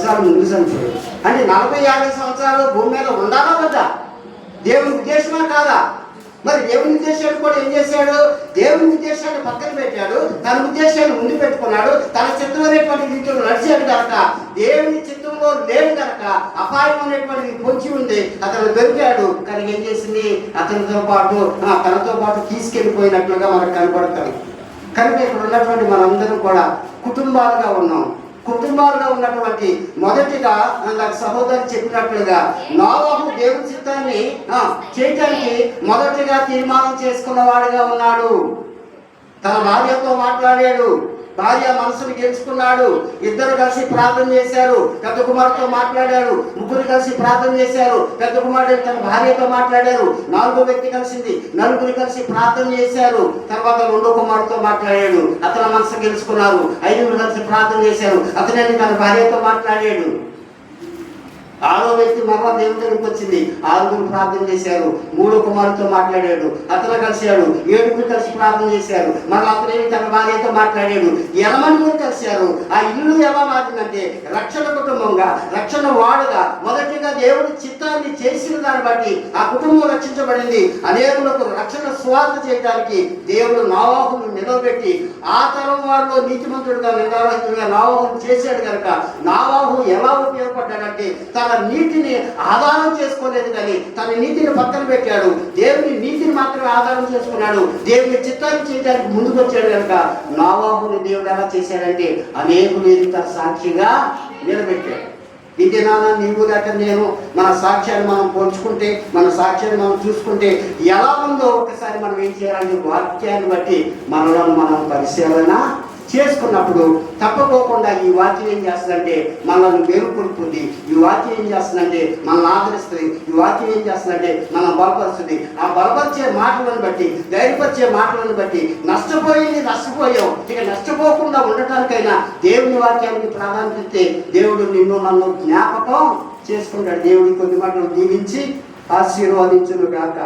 సంవత్సరాలు ముందు చనిపోయాడు. అంటే 40-50 సంవత్సరాలు భూమి మీద ఉండాలా వద్దా? దేవుని ఉద్దేశమా కాదా? మరి దేవుని ఉద్దేశాన్ని కూడా ఏం చేశాడు? దేవుని ఉద్దేశాన్ని పక్కన పెట్టాడు, తన ఉద్దేశాన్ని ముందు పెట్టుకున్నాడు. తన చిత్తమైనటువంటి రీతిలో నడిచాడు కనుక, దేవుని చిత్తంలో లేడు కనుక అపాయం అనేటువంటిది పొంచి ఉంది. అతను దొరికాడు, కానీ ఏం చేసింది? తనతో పాటు తీసుకెళ్ళిపోయినట్లుగా మనకు కనపడతాడు. కనుక ఇక్కడ ఉన్నటువంటి మనందరం కూడా కుటుంబాలుగా ఉన్నాం. కుటుంబాలుగా ఉన్నటువంటి మొదటిగా నాకు సహోదరు చెప్పినట్లుగా నోవహు దేవుని చిత్తాన్ని చేయటానికి మొదటిగా తీర్మానం చేసుకున్నవాడిగా ఉన్నాడు. తన భార్యతో మాట్లాడాడు, భార్య మనసును గెలుచుకున్నాడు. ఇద్దరు కలిసి ప్రార్థన చేశారు, పెద్ద కుమారుతో మాట్లాడారు. ముగ్గురు కలిసి ప్రార్థన చేశారు, పెద్ద కుమారుడు తన భార్యతో మాట్లాడారు. 4వ వ్యక్తి కలిసింది, నలుగురు కలిసి ప్రార్థన చేశారు. తర్వాత 2వ కుమారుతో మాట్లాడాడు, అతను మనసు గెలుచుకున్నారు. 5గురు కలిసి ప్రార్థన చేశారు, అతనే తన భార్యతో మాట్లాడాడు. 6వ వ్యక్తి మరలా దేవుని దగ్గరికి వచ్చింది, 6గురు ప్రార్థన చేశారు. 3వ కుమారుతో మాట్లాడాడు, అతను కలిశాడు. 7గురు కలిసి ప్రార్థన చేశారు, మరలా అతనేమి తన భార్యతో మాట్లాడాడు. 8 కలిశారు. ఆ ఇల్లు ఎలా మారిందంటే రక్షణ కుటుంబంగా, రక్షణ వాడుగా మొదటిగా దేవుడి చిత్తాన్ని చేసిన దాన్ని బట్టి ఆ కుటుంబం రక్షించబడింది. అనేకులకు రక్షణ సువార్త చేయడానికి దేవుడు నోవహును నిలబెట్టి ఆ తరం వారిలో నీతిమంతుడుగా నిర్వాహితుడిగా నోవహును చేశాడు కనుక నోవహు ఎలా ఉపయోగపడ్డాడంటే తన నీతిని ఆధారం చేసుకోలేదు, కానీ తన నీతిని పక్కన పెట్టాడు. దేవుని నీతిని మాత్రమే ఆధారం చేసుకున్నాడు. దేవుని చిత్తాన్ని చేయడానికి ముందుకు వచ్చాడు కనుక నోవహుని దేవుడు ఎలా చేశాడంటే అనేకులు తన సాక్షిగా నిలబెట్టాడు. ఇది నాన్న నీవు లేక నేను మన సాక్ష్యాన్ని మనం పోల్చుకుంటే, మన సాక్ష్యాన్ని మనం చూసుకుంటే ఎలా ఉందో ఒకసారి మనం ఏం చేయాలంటే వాక్యాన్ని బట్టి మనలను మనం పరిశీలన చేసుకున్నప్పుడు తప్పకోకుండా ఈ వాక్యం ఏం చేస్తుందంటే మనల్ని మేలుకొల్పుతుంది. ఈ వాక్యం ఏం చేస్తుందంటే మనల్ని ఆదరిస్తుంది. ఈ వాక్యం ఏం చేస్తుందంటే మనం బలపరుస్తుంది. ఆ బలపరిచే మాటలను బట్టి, ధైర్యపరిచే మాటలను బట్టి నష్టపోయాం, ఇక నష్టపోకుండా ఉండటానికైనా దేవుని వాక్యానికి ప్రాధాన్యత ఇస్తే దేవుడు నిన్ను నన్ను జ్ఞాపకం చేసుకుంటాడు. దేవుడి కొద్ది మాటలు దీవించి ఆశీర్వదించును గాక.